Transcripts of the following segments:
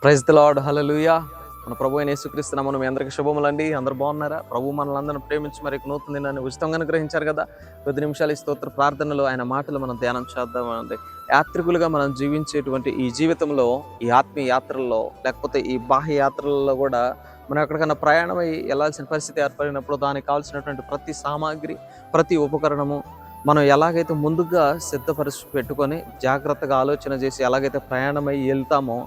Praise the lord, హల్లెలూయా. మన ప్రభు అయిన యేసుక్రీస్తు నామమున మీ అందరికీ శుభములండి. అందరూ బాగున్నారా? ప్రభు మనల్ని అందరిని ప్రేమించి మరి నూతన దినాన్ని ఉచితంగా అనుగ్రహించారు కదా. కొద్ది నిమిషాలు ఈ స్తోత్ర ప్రార్థనలో ఆయన మాటలు మనం ధ్యానం చేద్దామండి. యాత్రికులుగా మనం జీవించేటువంటి ఈ జీవితంలో, ఈ ఆత్మీయ యాత్రల్లో, లేకపోతే ఈ బాహ్య యాత్రల్లో కూడా మనం ఎక్కడికైనా ప్రయాణమై వెళ్ళాల్సిన పరిస్థితి ఏర్పడినప్పుడు దానికి కావాల్సినటువంటి ప్రతి సామాగ్రి, ప్రతి ఉపకరణము మనం ఎలాగైతే ముందుగా సిద్ధపరిచి పెట్టుకొని జాగ్రత్తగా ఆలోచన చేసి ఎలాగైతే ప్రయాణమై వెళ్తామో,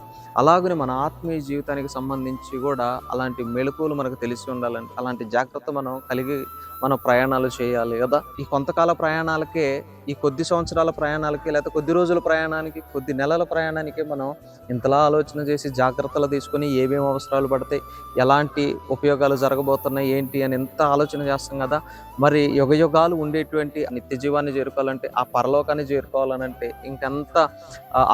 అలాగనే మన ఆత్మీయ జీవితానికి సంబంధించి కూడా అలాంటి మెళకువలు మనకు తెలిసి ఉండాలండి. అలాంటి జాగ్రత్త మనం కలిగి మనం ప్రయాణాలు చేయాలి కదా. ఈ కొంతకాల ప్రయాణాలకే, ఈ కొద్ది సంవత్సరాల ప్రయాణాలకి, లేకపోతే కొద్ది రోజుల ప్రయాణానికి, కొద్ది నెలల ప్రయాణానికి మనం ఇంతలా ఆలోచన చేసి జాగ్రత్తలు తీసుకొని ఏమేమి అవసరాలు పడతాయి, ఎలాంటి ఉపయోగాలు జరగబోతున్నాయి ఏంటి అని ఎంత ఆలోచన చేస్తాం కదా. మరి యుగాలు ఉండేటువంటి నిత్య జీవాన్ని చేరుకోవాలంటే, ఆ పరలోకాన్ని చేరుకోవాలనంటే ఇంకెంత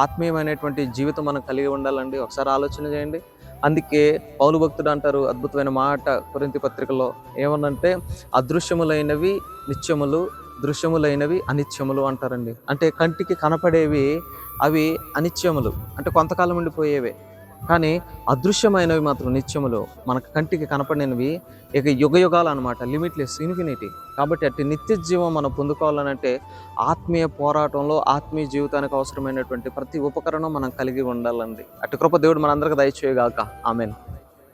ఆత్మీయమైనటువంటి జీవితం మనం కలిగి ఉండాలండి. ఒకసారి ఆలోచన చేయండి. అందుకే పౌలు భక్తుడు అంటారు అద్భుతమైన మాట కొరింథీ పత్రికలో ఏమనంటే, అదృశ్యములైనవి నిత్యములు, దృశ్యములైనవి అనిత్యములు అంటారండి. అంటే కంటికి కనపడేవి అవి అనిత్యములు, అంటే కొంతకాలం ఉండిపోయేవే. కానీ అదృశ్యమైనవి మాత్రం నిత్యములు, మనకు కంటికి కనపడినవి ఇక యుగాలు అనమాట, లిమిట్లెస్, ఇన్ఫినిటీ. కాబట్టి అట్టి నిత్య జీవం మనం పొందుకోవాలనంటే ఆత్మీయ పోరాటంలో, ఆత్మీయ జీవితానికి అవసరమైనటువంటి ప్రతి ఉపకరణం మనం కలిగి ఉండాలండి. అట్టి కృప దేవుడు మనందరికీ దయచేయగాక. ఆమేన్.